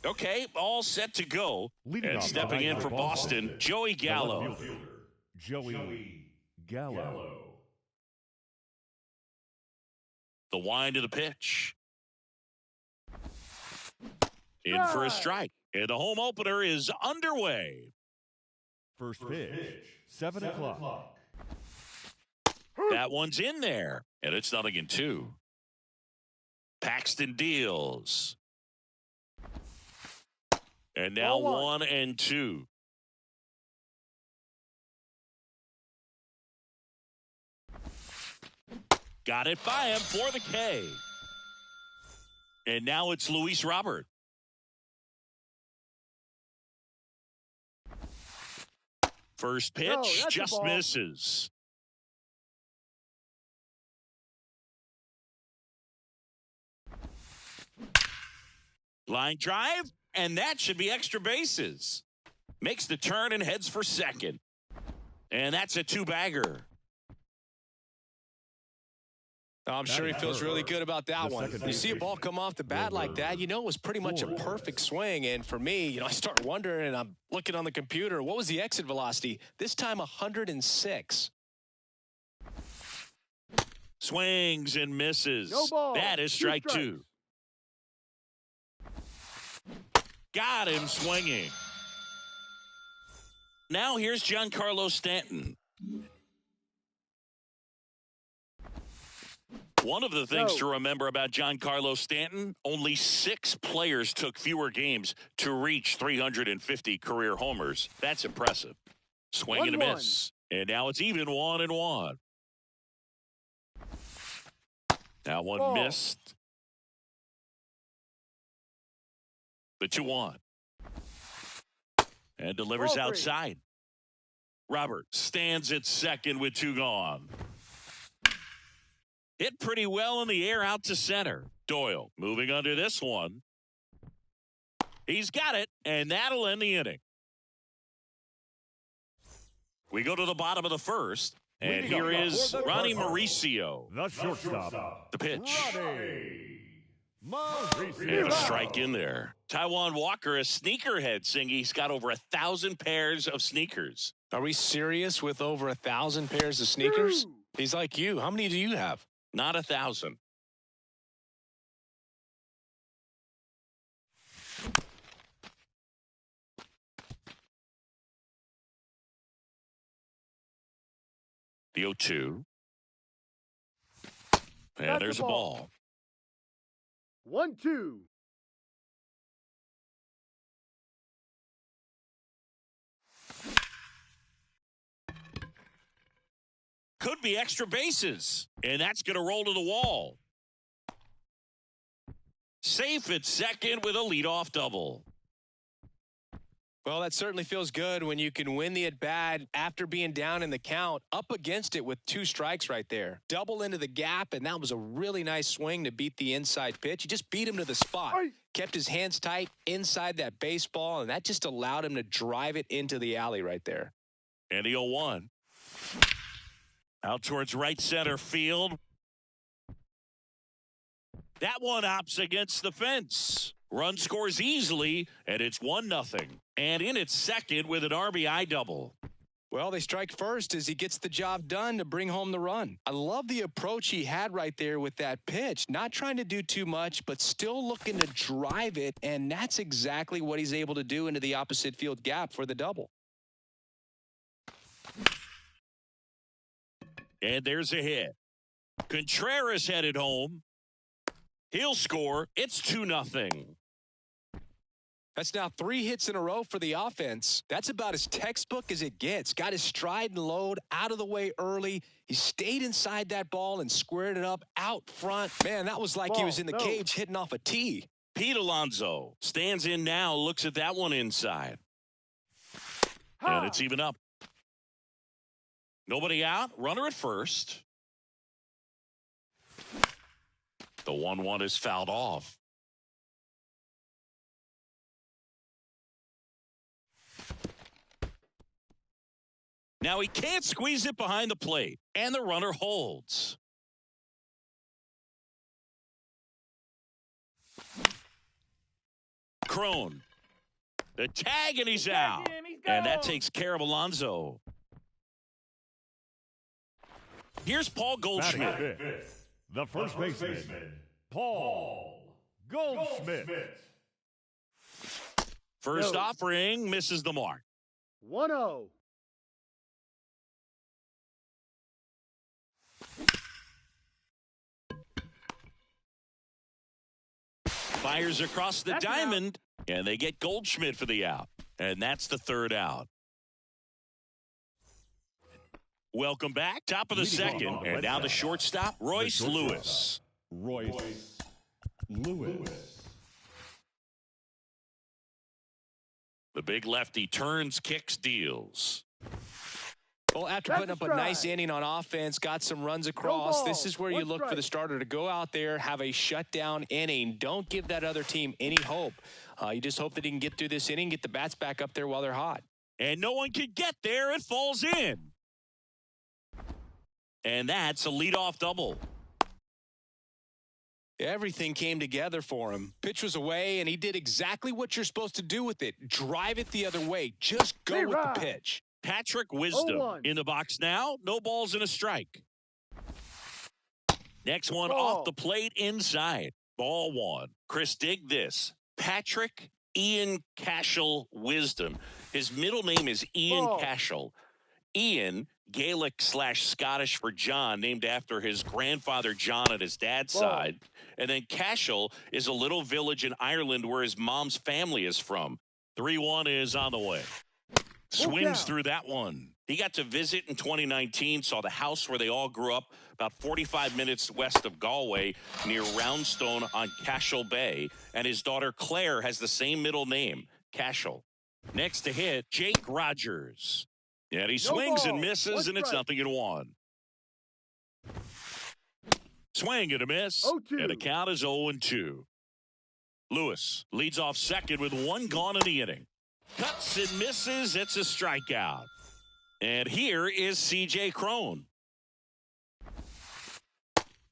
Okay, all set to go. Leading And off stepping in for for Boston, Joey the left Gallo. fielder, Joey Gallo. The wind of the pitch. In for a strike. And the home opener is underway. First pitch, 7 o'clock. That one's in there. And it's 0-2. Paxton deals. And now 1-2. Got it by him for the K. And now it's Luis Robert. First pitch just misses. Line drive, and that should be extra bases. Makes the turn and heads for second. And that's a two-bagger. I'm sure he feels really good about that one. You see a ball come off the bat like that, you know it was pretty much a perfect swing. And for me, I start wondering, and I'm looking on the computer, what was the exit velocity? This time 106. Swings and misses. That is strike two. Got him swinging. Now here's Giancarlo Stanton. One of the things to remember about Giancarlo Stanton, only 6 players took fewer games to reach 350 career homers. That's impressive. Swing and a miss. And now it's even 1-1. That one missed. The 2-1. And delivers outside. Robert stands at second with 2 gone. Hit pretty well in the air out to center. Doyle moving under this one. He's got it, and that'll end the inning. We go to the bottom of the first, and here is Ronnie Mauricio. The shortstop. The pitch. Mauricio. And a strike in there. Taijuan Walker, a sneakerhead, saying he's got over 1,000 pairs of sneakers. Are we serious with over 1,000 pairs of sneakers? He's like you. How many do you have? Not 1,000. The 0-2. And there's a ball. 1-2. Could be extra bases, and that's going to roll to the wall. Safe at second with a leadoff double. Well, that certainly feels good when you can win the at-bat after being down in the count, up against it with 2 strikes right there. Double into the gap, and that was a really nice swing to beat the inside pitch. He just beat him to the spot. Kept his hands tight inside that baseball, and that just allowed him to drive it into the alley right there. And the 0-1. Out towards right center field. That one opts against the fence. Run scores easily, and it's 1-0. And in at second with an RBI double. Well, they strike first as he gets the job done to bring home the run. I love the approach he had right there with that pitch. Not trying to do too much, but still looking to drive it, and that's exactly what he's able to do into the opposite field gap for the double. And there's a hit. Contreras headed home. He'll score. It's 2-0. That's now 3 hits in a row for the offense. That's about as textbook as it gets. Got his stride and load out of the way early. He stayed inside that ball and squared it up out front. Man, that was like he was in the cage hitting off a tee. Pete Alonso stands in now, looks at that one inside. And it's even up. Nobody out. Runner at first. The 1-1 is fouled off. Now he can't squeeze it behind the plate, and the runner holds. Crone. The tag, and he's out. And that takes care of Alonso. Here's Paul Goldschmidt. Fifth, the first baseman, Paul Goldschmidt. First offering misses the mark. 1-0. Fires across the diamond, and they get Goldschmidt for the out. And that's the third out. Welcome back. Top of the second. And now the shortstop, Royce Lewis. Royce Lewis. The big lefty turns, kicks, deals. Well, after putting up a nice inning on offense, got some runs across, this is where you look for the starter to go out there, have a shutdown inning. Don't give that other team any hope. You just hope that he can get through this inning, get the bats back up there while they're hot. And no one can get there. It falls in. And that's a leadoff double. Everything came together for him. Pitch was away, and he did exactly what you're supposed to do with it. Drive it the other way. Just go with the pitch. Patrick Wisdom in the box now. No balls and a strike. Next one off the plate inside. Ball one. Chris, dig this. Patrick Ian Cashel Wisdom. His middle name is Ian Cashel. Ian, Gaelic/Scottish for John, named after his grandfather John at his dad's side. And then Cashel is a little village in Ireland where his mom's family is from. 3-1 is on the way. Swings through that one. He got to visit in 2019, saw the house where they all grew up about 45 minutes west of Galway near Roundstone on Cashel Bay. And his daughter Claire has the same middle name, Cashel. Next to hit, Jake Rogers. And he swings and misses, and it's 0-1. Swing and a miss, and the count is 0-2. Lewis leads off second with one gone in the inning. Cuts and misses. It's a strikeout. And here is C.J. Crone.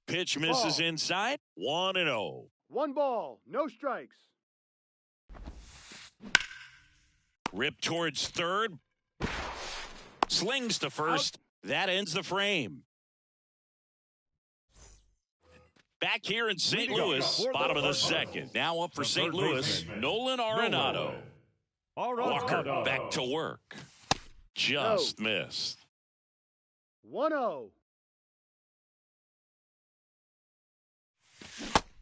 Pitch misses inside. 1-0. 1 ball, no strikes. Rip towards third. Slings to first. That ends the frame. Back here in St. Louis, bottom of the second. Now up for St. Louis, Nolan Arenado. Walker back to work. Just missed. 1-0.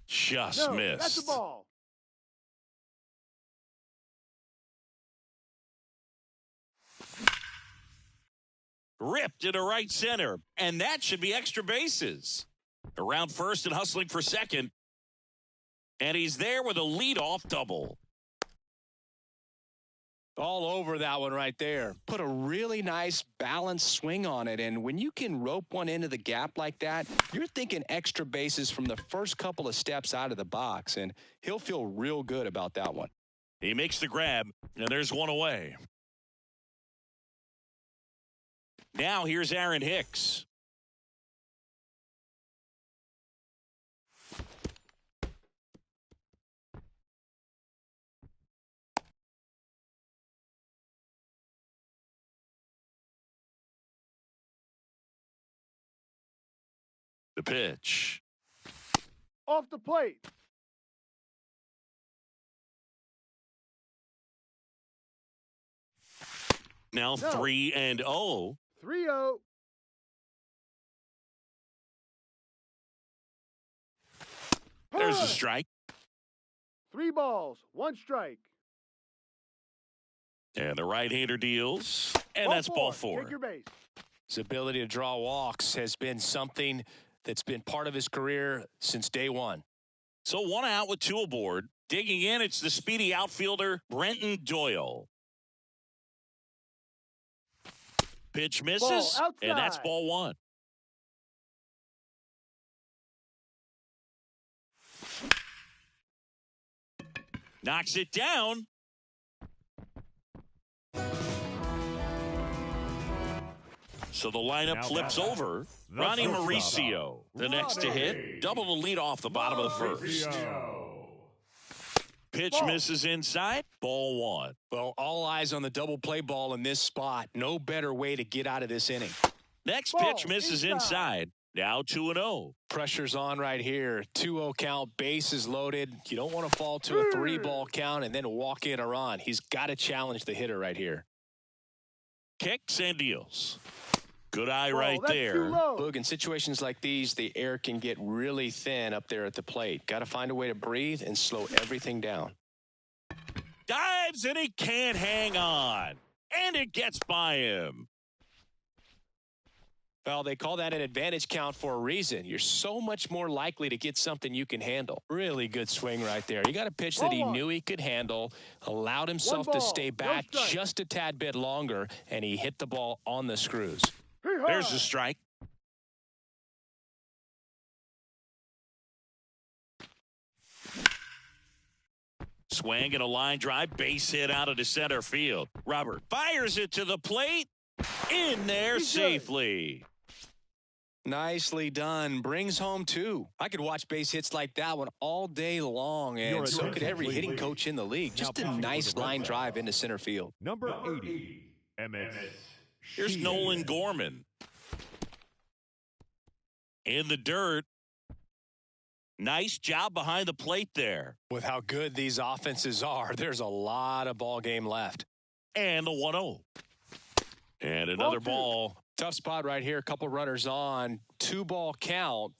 Just missed. That's the ball. Ripped into right center. And that should be extra bases. Around first and hustling for second. And he's there with a leadoff double. All over that one right there. Put a really nice balanced swing on it. And when you can rope one into the gap like that, you're thinking extra bases from the first couple of steps out of the box. And he'll feel real good about that one. He makes the grab, and there's one away. Now here's Aaron Hicks. The pitch. Off the plate. Now 3-0. 3-0. There's a strike. 3 balls, 1 strike. And the right-hander deals. And that's ball 4. Take your base. His ability to draw walks has been something that's been part of his career since day one. So 1 out with 2 aboard. Digging in, it's the speedy outfielder, Brenton Doyle. Pitch misses, and that's ball 1. Knocks it down. So the lineup flips over. Ronnie Mauricio, the next to hit. Double the lead off the bottom of the first. pitch Ball. misses inside. Ball 1. Well, all eyes on the double play ball in this spot. No better way to get out of this inning. Next Ball pitch misses inside. inside. Now 2-0. Pressure's on right here. 2-0 count, bases loaded. You don't want to fall to a 3-ball count and then walk in a run. He's got to challenge the hitter right here. Kicks and deals. Good eye Ball, right that's there. too low. Boog, in situations like these, the air can get really thin up there at the plate. Got to find a way to breathe and slow everything down. Dives and he can't hang on. And it gets by him. Well, they call that an advantage count for a reason. You're so much more likely to get something you can handle. Really good swing right there. You got a pitch that he knew he could handle, allowed himself to stay back just a tad bit longer, and he hit the ball on the screws. There's the strike. Swing and a line drive, base hit out of the center field. Robert fires it to the plate. In there safely. Nicely done. Brings home 2. I could watch base hits like that one all day long, and so could every hitting coach in the league. Just a nice line drive into center field. Number 80, Emmett. Here's Sheehan. Nolan Gorman. In the dirt. Nice job behind the plate there. With how good these offenses are, there's a lot of ball game left. And the 1-0. And another ball. Tough spot right here. A couple runners on. 2-ball count.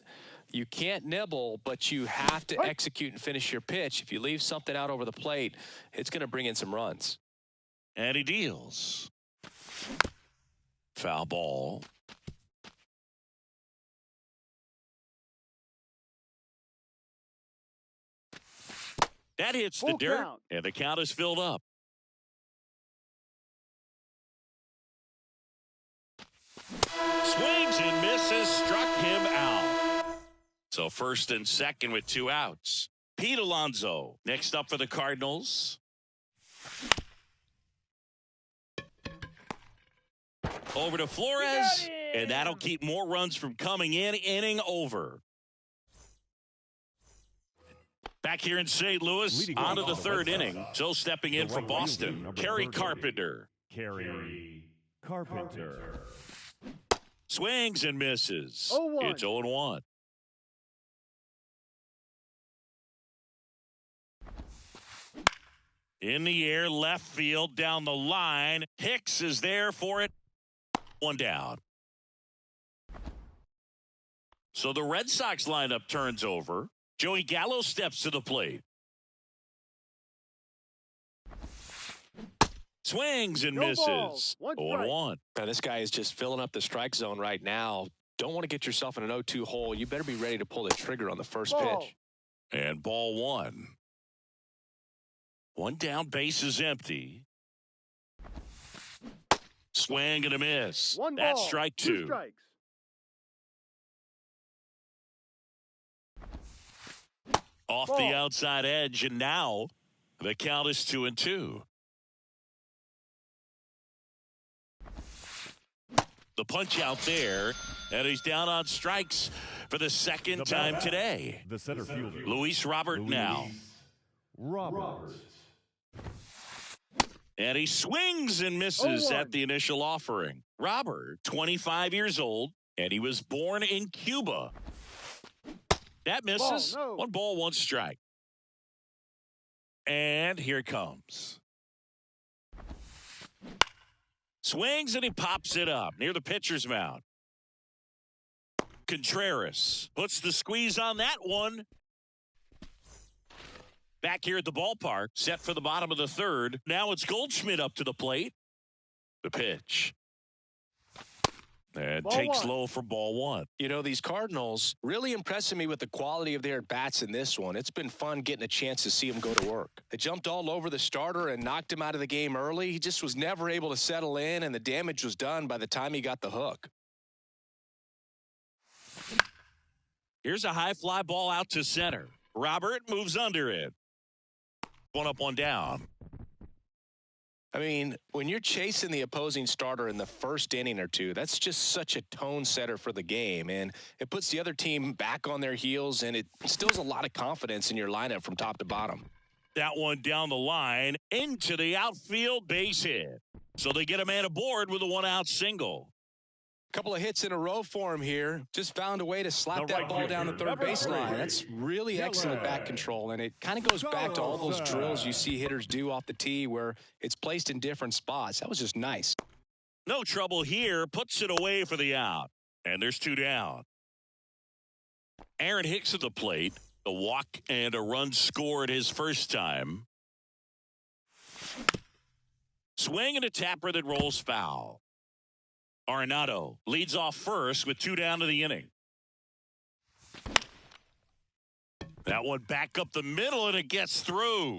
You can't nibble, but you have to execute and finish your pitch. If you leave something out over the plate, it's going to bring in some runs. And he deals. Foul ball. That hits the Full dirt, count. and the count is filled up. Swings and misses, struck him out. So first and second with 2 outs. Pete Alonso next up for the Cardinals. Over to Flores, and that'll keep more runs from coming in. Inning over. Back here in St. Louis, Leading on to off the on the third Red inning. Sox, So stepping in the for right Boston, fielder, number Kerry 30. Carpenter. Carey Carpenter. Swings and misses. 0-1. It's 0-1. In the air, left field, down the line. Hicks is there for it. 1 down. So the Red Sox lineup turns over. Joey Gallo steps to the plate. Swings and No misses. balls. 1 strike. 0-1. Now, this guy is just filling up the strike zone right now. Don't want to get yourself in an 0-2 hole. You better be ready to pull the trigger on the first Ball. pitch. And ball 1. 1 down, base is empty. Swing and a miss. 1 That's ball. strike 2 2. strikes. Off Ball. the outside edge, and now the count is 2-2. The punch out there, and he's down on strikes for the second time batter, today. The center fielder. Luis Robert now. Robert. And he swings and misses 0-1. at the initial offering. Robert, 25 years old, and he was born in Cuba. That misses. Ball, no. 1 ball, 1 strike. And here it comes. Swings and he pops it up near the pitcher's mound. Contreras puts the squeeze on that one. Back here at the ballpark, set for the bottom of the third. Now it's Goldschmidt up to the plate. The pitch. And Ball takes 1. low for ball 1. You know, these Cardinals really impressing me with the quality of their at-bats in this one. It's been fun getting a chance to see them go to work. They jumped all over the starter and knocked him out of the game early. He just was never able to settle in, and the damage was done by the time he got the hook. Here's a high fly ball out to center. Robert moves under it. 1 up, 1 down. I mean, when you're chasing the opposing starter in the first inning or two, that's just such a tone setter for the game. And it puts the other team back on their heels, and it instills a lot of confidence in your lineup from top to bottom. That one down the line into the outfield, base hit. So they get a man aboard with a 1-out single. Couple of hits in a row for him here. Just found a way to slap The that right ball down the fielder, third number baseline. 3. That's really excellent bat control, and it kind of goes back to all those drills you see hitters do off the tee where it's placed in different spots. That was just nice. No trouble here. Puts it away for the out. And there's 2 down. Aaron Hicks at the plate. A walk and a run scored his first time. Swing and a tapper that rolls foul. Arenado leads off first with 2 down to the inning. That one back up the middle and it gets through.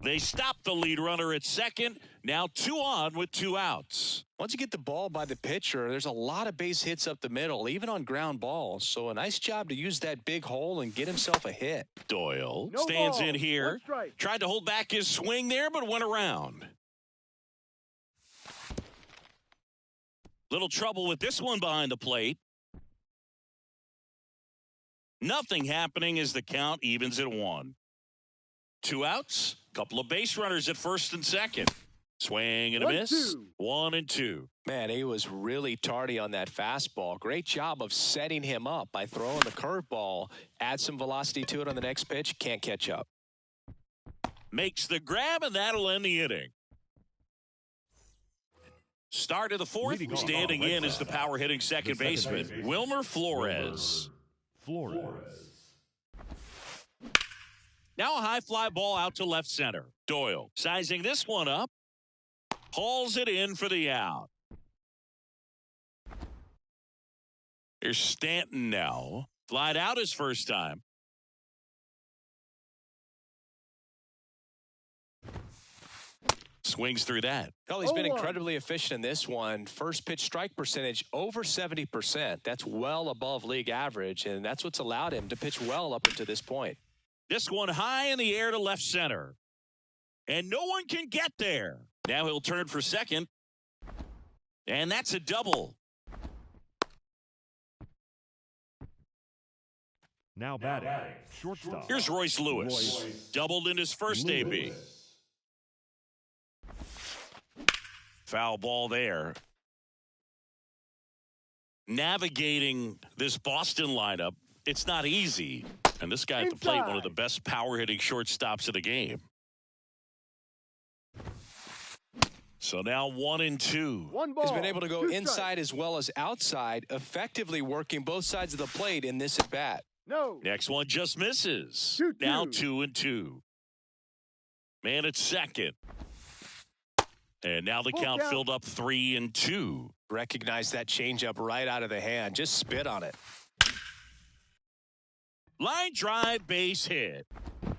They stop the lead runner at second. Now 2 on with 2 outs. Once you get the ball by the pitcher, there's a lot of base hits up the middle, even on ground balls. So a nice job to use that big hole and get himself a hit. Doyle No stands ball. in here. 1 strike. Tried to hold back his swing there, but went around. Little trouble with this one behind the plate. Nothing happening as the count evens at 1. 2 outs. Couple of base runners at first and second. Swing and a 1-2. miss. 1-2. Man, he was really tardy on that fastball. Great job of setting him up by throwing the curveball. Add some velocity to it on the next pitch. Can't catch up. Makes the grab, and that'll end the inning. Start of the 4th. Leading off Standing on the in right is the side, power hitting second the second baseman, baseman, Wilmer Flores. Flores. Now a high fly ball out to left center. Doyle sizing this one up. Hauls it in for the out. Here's Stanton now. Flied out his first time. Swings through that. Well, he's been 0-1. incredibly efficient in this one. First pitch strike percentage over 70%. That's well above league average, and that's what's allowed him to pitch well up until this point. This one high in the air to left center. And no one can get there. Now he'll turn for second. And that's a double. Now batting, shortstop. Here's Royce Lewis. Doubled in his first AB. Foul ball there. Navigating this Boston lineup, it's not easy. And this guy at the plate, one of the best power hitting shortstops of the game. So now 1-2. 1 ball. He's been able to go 2 inside strikes. as well as outside, effectively working both sides of the plate in this at bat. No. Next one just misses. 2-2. Now 2-2. Man at second. And now the Full count count. filled up 3-2. Recognize that changeup right out of the hand. Just spit on it. Line drive, base hit.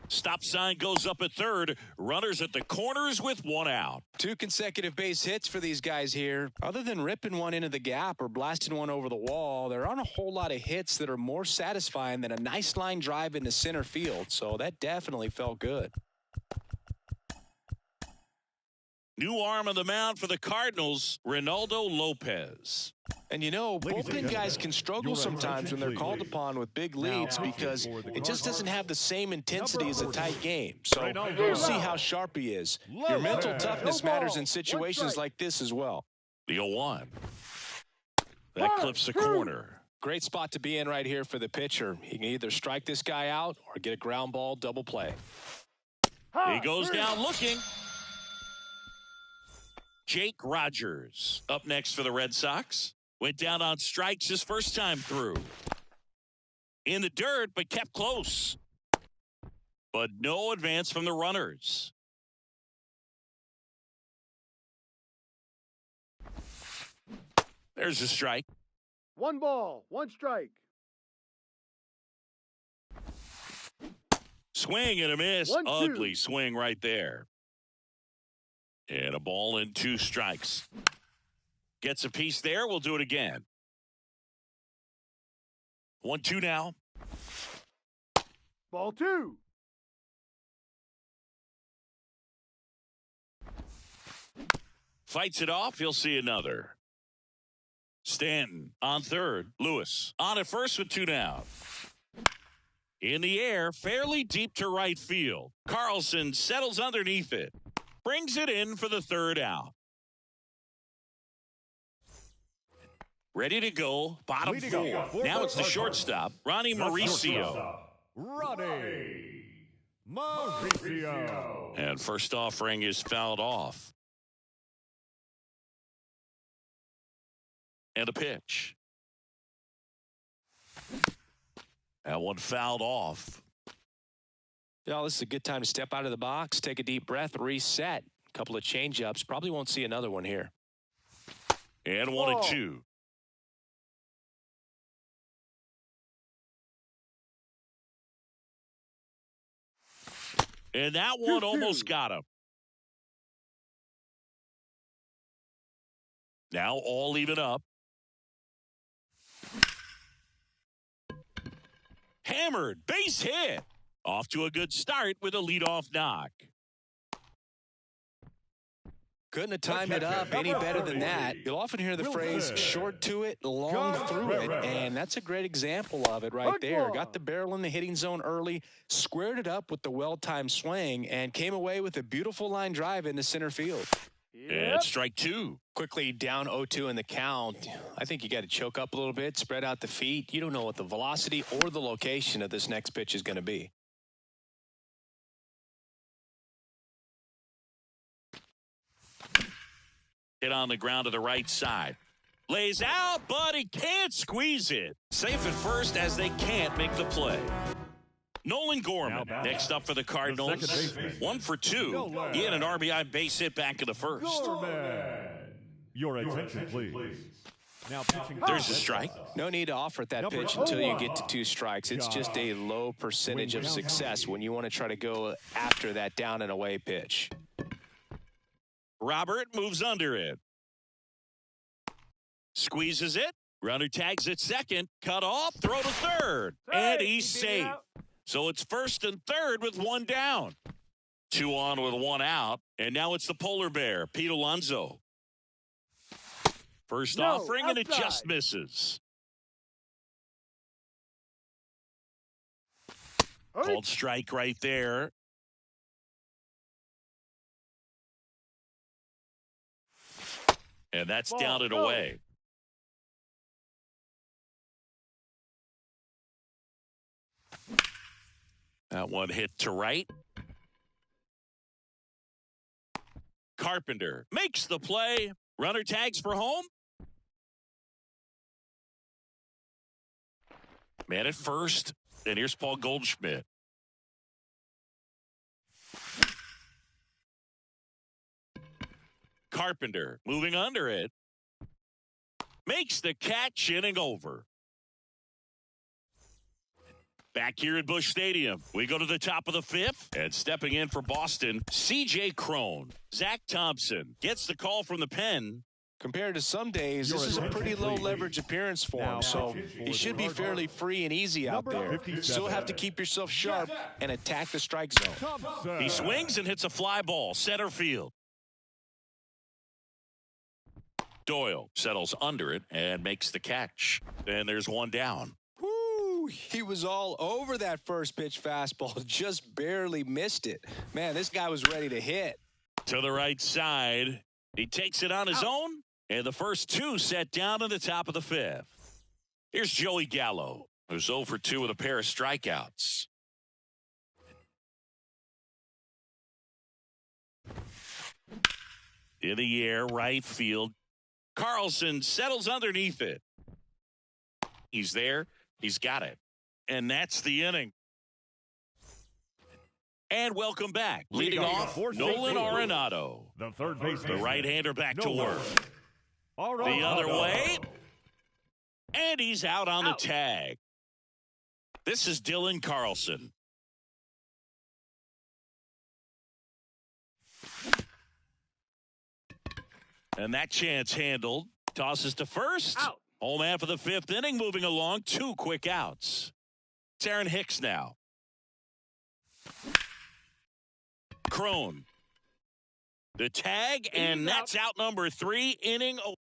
Stop sign goes up at third. Runners at the corners with 1 out. 2 consecutive base hits for these guys here. Other than ripping one into the gap or blasting one over the wall, there aren't a whole lot of hits that are more satisfying than a nice line drive into center field. So that definitely felt good. New arm on the mound for the Cardinals, Ronaldo Lopez. And you know, Ladies and bullpen gentlemen, guys can struggle your sometimes when they're attention, called please. upon with big Now leads pitching because for the it just doesn't have the same intensity as a Number tight game. So Ronaldo. we'll see how sharp he is. Your mental Lopez. toughness No matters ball. in 1 situations strike. like this as well. The 0-1. That clips the corner. Great spot to be in right here for the pitcher. He can either strike this guy out or get a ground ball double play. He goes down looking. Jake Rogers up next for the Red Sox. Went down on strikes his first time through. In the dirt, but kept close. But no advance from the runners. There's a strike. 1 ball. 1 strike. Swing and a miss. 1-2. Ugly swing right there. And a ball and 2 strikes. Gets a piece there. We'll do it again. 1-2 now. Ball 2. Fights it off. He'll see another. Stanton on third. Lewis on at first with 2 down. In the air, fairly deep to right field. Carlson settles underneath it. Brings it in for the third out. Ready to go, bottom four. Now it's the shortstop, Ronnie Mauricio. Ronnie Mauricio. And first offering is fouled off. And a pitch. That one fouled off. Yeah, this is a good time to step out of the box, take a deep breath, reset. A couple of change-ups. Probably won't see another one here. And 1-2. And that one almost got him. Now all even up. Hammered, base hit. Off to a good start with a leadoff knock. Couldn't have timed it up any better than that. You'll often hear the phrase short to it, long through it, and that's a great example of it right there. Got the barrel in the hitting zone early, squared it up with the well-timed swing, and came away with a beautiful line drive into center field. And strike two. Quickly down 0-2 in the count. I think you got to choke up a little bit, spread out the feet. You don't know what the velocity or the location of this next pitch is going to be. Hit on the ground to the right side. Lays out, but he can't squeeze it. Safe at first as they can't make the play. Nolan Gorman next up for the Cardinals. 1 for 2. He had an RBI base hit back in the first. Your attention, please. Now pitching. There's a strike. No need to offer at that pitch until you get to 2 strikes. It's just a low percentage of success when you want to try to go after that down and away pitch. Robert moves under it. Squeezes it. Runner tags at second. Cut off. Throw to third. And he's safe. So it's first and third with one down. 2 on with 1 out. And now it's the polar bear, Pete Alonso. First offering, and it just misses. Called strike right there. And that's down and away. That one hit to right. Carpenter makes the play. Runner tags for home. Man at first. And here's Paul Goldschmidt. Carpenter moving under it. Makes the catch, inning over. Back here at Busch Stadium, we go to the top of the 5th, and stepping in for Boston, C.J. Cron. Zach Thompson gets the call from the pen. Compared to some days, this is a pretty low leverage appearance for him, so he should be fairly free and easy out there. Still have to keep yourself sharp and attack the strike zone. He swings and hits a fly ball, center field. Doyle settles under it and makes the catch. And there's one down. Woo! He was all over that first pitch fastball, just barely missed it. Man, this guy was ready to hit. To the right side. He takes it on his own, and the first 2 set down in the top of the 5th. Here's Joey Gallo, who's 0 for 2 with a pair of strikeouts. In the air, right field. Carlson settles underneath it. He's there. He's got it. And that's the inning. And welcome back. Leading off, Nolan Arenado. The third baseman. The right-hander back to work. Arenado. The other way. And he's out on the tag. This is Dylan Carlson. And that chance handled. Tosses to first. Out. Home man for the 5th inning, moving along. 2 quick outs. It's Aaron Hicks now. Cron. The tag, and that's out number 3, inning. All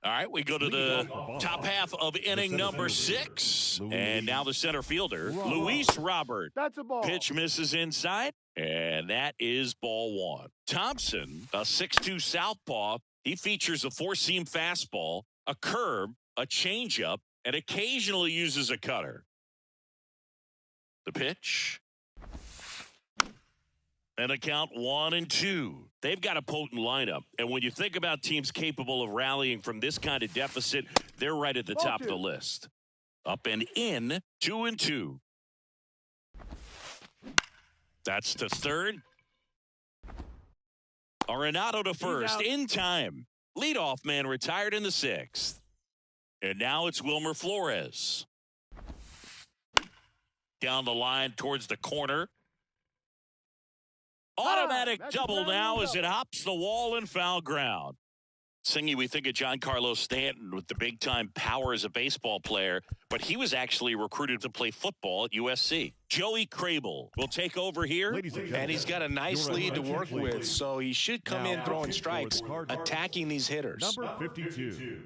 right, we go to the top half of inning number 6. miss. And now the center fielder, Luis Robert. That's a ball. Pitch misses inside, and that is ball one. Thompson, a 6'2 southpaw. He features a four-seam fastball, a curve, a changeup, and occasionally uses a cutter. The pitch. And a count 1-2. They've got a potent lineup. And when you think about teams capable of rallying from this kind of deficit, they're right at the top of the list. Up and in, 2-2. That's to third. Arenado to first in time. Leadoff man retired in the sixth. And now it's Wilmer Flores. Down the line towards the corner. Automatic double now as it hops the wall in foul ground. Singy, we think of Giancarlo Stanton with the big-time power as a baseball player, but he was actually recruited to play football at USC. Joey Crable will take over here. And he's got a nice lead to work with, so he should come in throwing strikes, attacking these hitters. Number 52.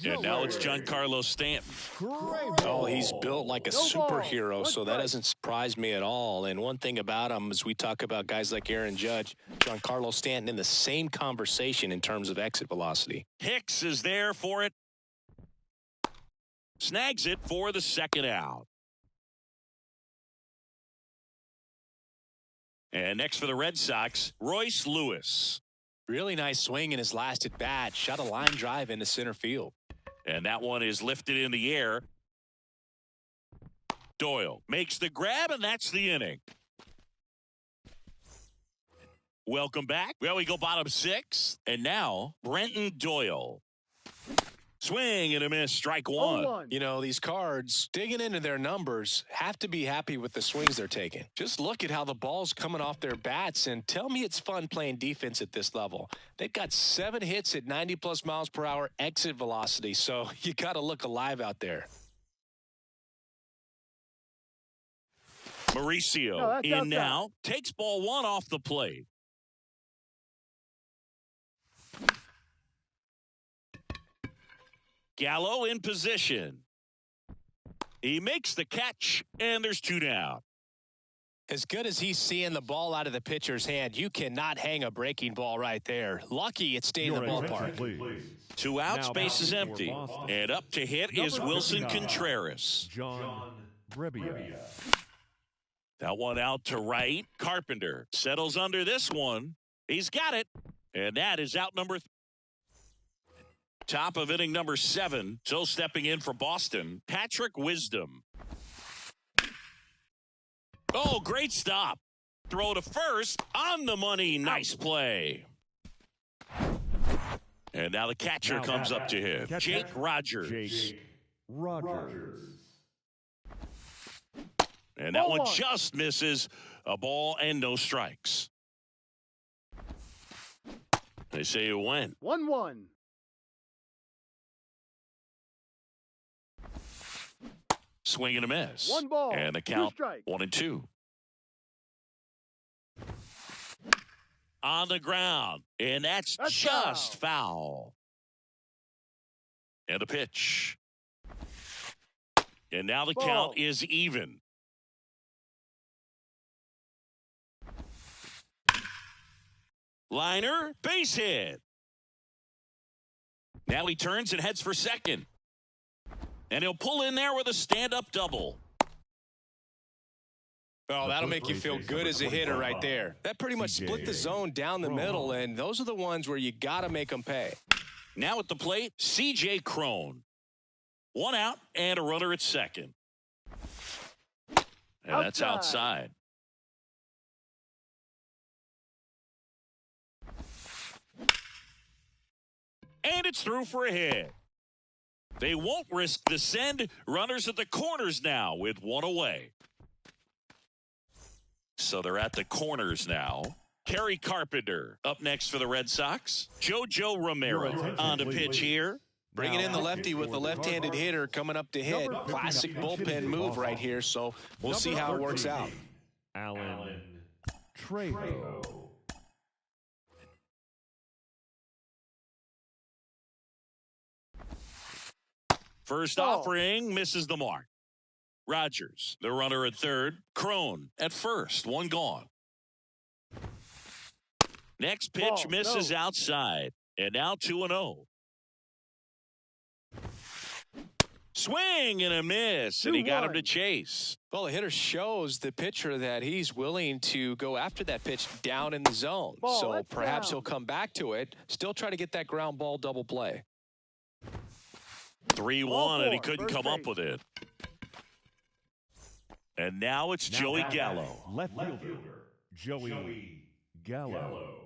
And now it's Giancarlo Stanton. Oh, he's built like a superhero, so that doesn't surprise me at all. And one thing about him, as we talk about guys like Aaron Judge, Giancarlo Stanton in the same conversation in terms of exit velocity. Hicks is there for it. Snags it for the second out. And next for the Red Sox, Royce Lewis. Really nice swing in his last at bat. Shot a line drive into center field. And that one is lifted in the air. Doyle makes the grab, and that's the inning. Welcome back. Well, we go bottom six. And now, Brenton Doyle. Swing and a miss, strike one. You know, these Cards, digging into their numbers, have to be happy with the swings they're taking. Just look at how the ball's coming off their bats, and tell me it's fun playing defense at this level. They've got 7 hits at 90-plus miles per hour exit velocity, so you got to look alive out there. Mauricio in now, takes ball one off the plate. Gallo in position. He makes the catch, and there's 2 down. As good as he's seeing the ball out of the pitcher's hand, you cannot hang a breaking ball right there. Lucky it stayed in the ballpark. 2 out, space is empty. And up to hit is Wilson Contreras. John Brebbia. That one out to right. Carpenter settles under this one. He's got it. And that is out number 3. Top of inning number 7. So stepping in for Boston, Patrick Wisdom. Oh, great stop. Throw to first on the money. Nice play. And now the catcher comes up to him. Jake Rogers. Jake Rogers. And that one just misses. A ball and no strikes. They say it went. 1-1. Swing and a miss. 1 ball. And the 2 count strikes. 1-2. On the ground. And that's just foul. And a pitch. And now the count is even. Liner, base hit. Now he turns and heads for second. And he'll pull in there with a stand-up double. Oh, that'll make you feel good as a hitter right there. That pretty much split the zone down the middle, and those are the ones where you got to make them pay. Now at the plate, C.J. Cron. 1 out and a runner at second. And that's outside. And it's through for a hit. They won't risk the send. Runners at the corners now with 1 away. So they're at the corners now. Kerry Carpenter up next for the Red Sox. JoJo Romero on the pitch here. Bringing in the lefty with the left-handed hitter coming up to hit. Classic bullpen move right here, so we'll see how it works out. Alan Trejo. First offering misses the mark. Rogers, the runner at third. Crone at first. One gone. Next pitch Ball, misses no. outside. And now 2-0. Swing and a miss, and he got him to 2-1. chase. Well, the hitter shows the pitcher that he's willing to go after that pitch down in the zone. Ball, So that's perhaps down. he'll come back to it, still try to get that ground ball double play. 3-1, Ball and he four, couldn't first come up base. with it. And now it's Joey Gallo. Left fielder, Joey Gallo.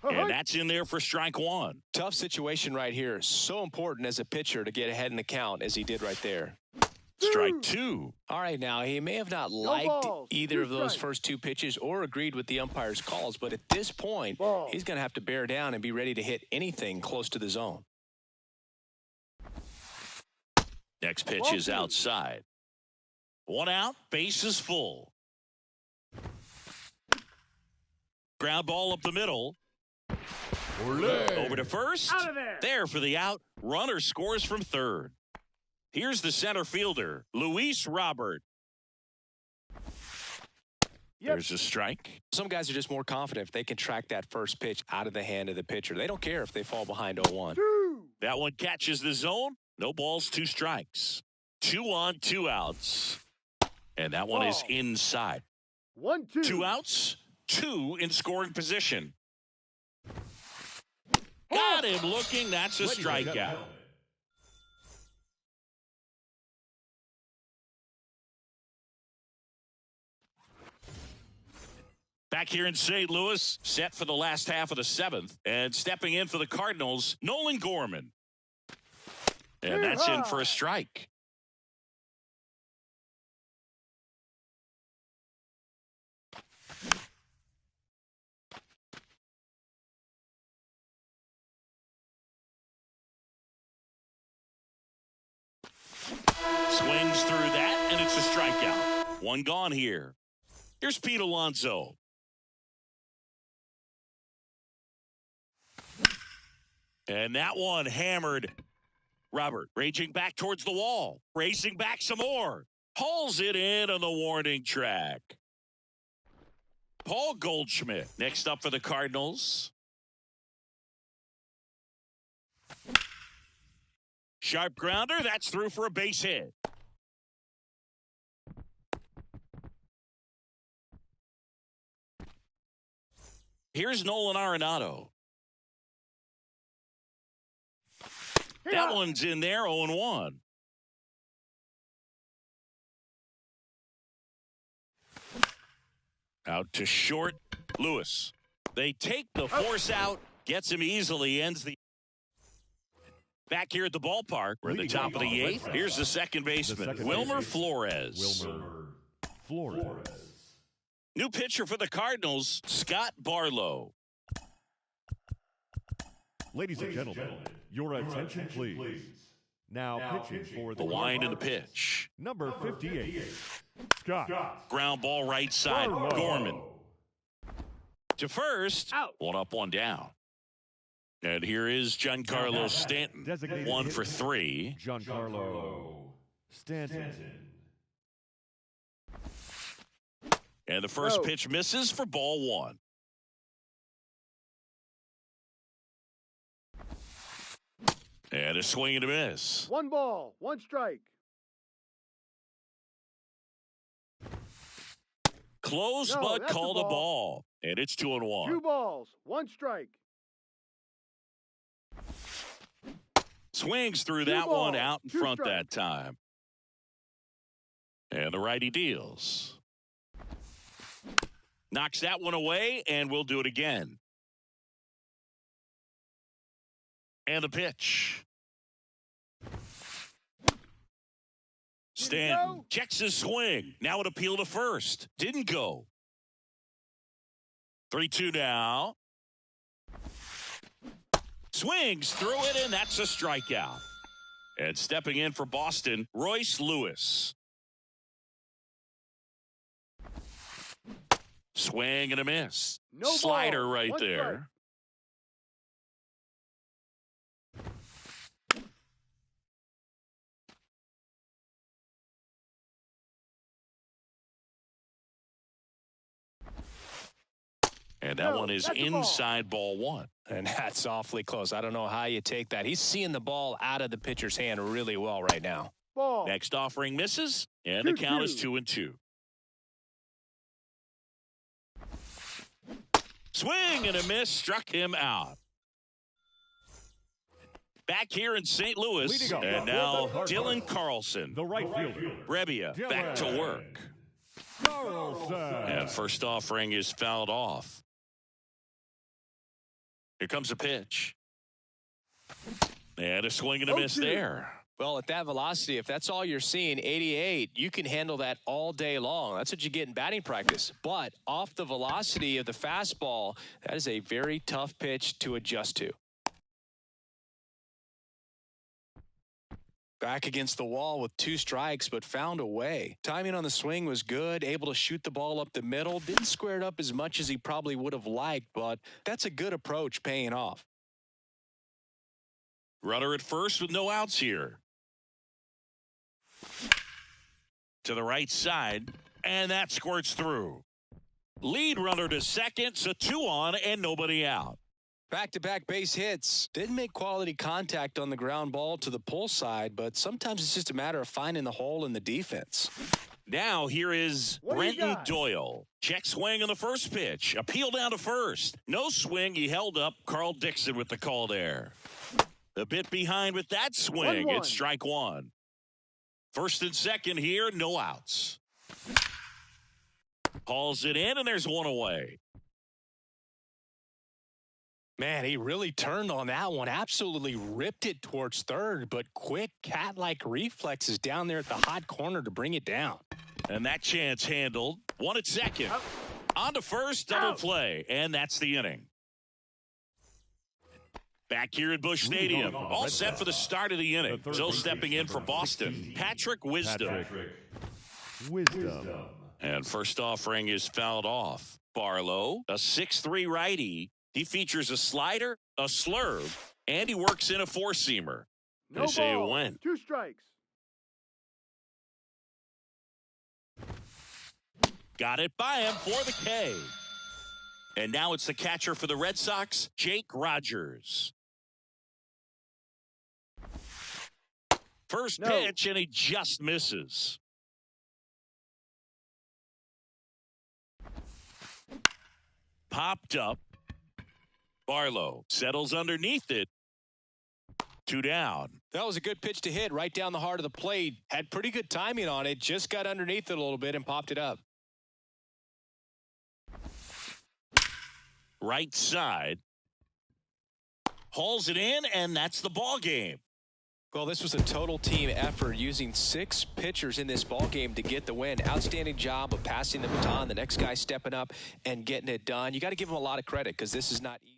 And that's in there for strike one. Tough situation right here. So important as a pitcher to get ahead in the count as he did right there. Strike two. All right, now, he may have not liked balls, either 2 of those strikes. first two pitches or agreed with the umpire's calls, but at this point, Ball. he's going to have to bear down and be ready to hit anything close to the zone. Next pitch Ball is two. outside. One out, base is full. Ground ball up the middle. Over to first. Out of there. There for the out. Runner scores from third. Here's the center fielder, Luis Robert. Yep. There's a strike. Some guys are just more confident if they can track that first pitch out of the hand of the pitcher. They don't care if they fall behind 0-1. 2. That one catches the zone. No balls, 2 strikes. 2 on, 2 outs. And that one is Ball. inside. 1-2. 2 outs, 2 in scoring position. Got him looking. That's a strikeout. Back here in St. Louis, set for the last half of the 7th. And stepping in for the Cardinals, Nolan Gorman. And that's in for a strike. Swings through that, and it's a strikeout. One gone here. Here's Pete Alonso. And that one hammered. Robert raging back towards the wall. Racing back some more. Hauls it in on the warning track. Paul Goldschmidt next up for the Cardinals. Sharp grounder. That's through for a base hit. Here's Nolan Arenado. That one's in there, 0-1. Out to short, Lewis. They take the force out, gets him easily, ends the. Back here at the ballpark, we're at the top of the 8th. Here's the second baseman, Wilmer Flores. New pitcher for the Cardinals, Scott Barlow. Ladies and gentlemen, your attention please. Now pitching for The wind and the pitch. number 58, Scott Ground ball right side, Barlow. Gorman. To first, Out. 1 up, 1 down. And here is Giancarlo Stanton, Designated 1 hitter. for 3. Giancarlo Stanton. And the first No. pitch misses for ball 1. And a swing and a miss. 1 ball, 1 strike. Close, No, but that's a called a ball. ball. And it's 2-1. 2 balls, 1 strike. Swings through 2 that one balls, out in 2 front strikes. that time. And the righty deals. Knocks that one away, and we'll do it again. And the pitch. Stanton go? checks his swing. Now an appeal to first. Didn't go. 3-2 now. Swings through it, and that's a strikeout. And stepping in for Boston, Royce Lewis. Swing and a miss. No Slider ball, right 1 there. strike. And that No, one is that's a ball. inside ball one. And that's awfully close. I don't know how you take that. He's seeing the ball out of the pitcher's hand really well right now. Ball. Next offering misses, and the count is 2-2. Swing and a miss, struck him out. Back here in St. Louis, Leading up and the now hard Dylan part. Carlson. The right fielder, Rebbia back to work. Carlson. And first offering is fouled off. Here comes a pitch. And a swing and a miss 0-2. there. Well, at that velocity, if that's all you're seeing, 88, you can handle that all day long. That's what you get in batting practice. But off the velocity of the fastball, that is a very tough pitch to adjust to. Back against the wall with 2 strikes, but found a way. Timing on the swing was good, able to shoot the ball up the middle. Didn't square it up as much as he probably would have liked, but that's a good approach paying off. Runner at first with no outs here. To the right side, and that squirts through. Lead runner to second, so 2 on and nobody out. Back-to-back base hits. Didn't make quality contact on the ground ball to the pull side, but sometimes it's just a matter of finding the hole in the defense. Now here is What do you Brenton got? Doyle. Check swing on the first pitch. Appeal down to first. No swing. He held up. Carl Dixon with the call there. A bit behind with that swing. 1-1. It's strike one. First and second here, no outs. Hauls it in, and there's one away. Man, he really turned on that one. Absolutely ripped it towards third, but quick cat-like reflexes down there at the hot corner to bring it down. And that chance handled. One at second. On to first, double play, and that's the inning. Back here at Busch Stadium, all set for the start of the inning. So stepping in for Boston, Patrick Wisdom. Wisdom. And first offering is fouled off. Barlow, a 6'3 righty. He features a slider, a slurve, and he works in a four-seamer. No They say ball. when. 2 strikes. Got it by him for the K. And now it's the catcher for the Red Sox, Jake Rogers. First No. pitch, and he just misses. Popped up. Barlow settles underneath it. 2 down. That was a good pitch to hit right down the heart of the plate. Had pretty good timing on it. Just got underneath it a little bit and popped it up. Right side. Hauls it in, and that's the ball game. Well, this was a total team effort, using 6 pitchers in this ball game to get the win. Outstanding job of passing the baton. The next guy stepping up and getting it done. You got to give him a lot of credit because this is not easy.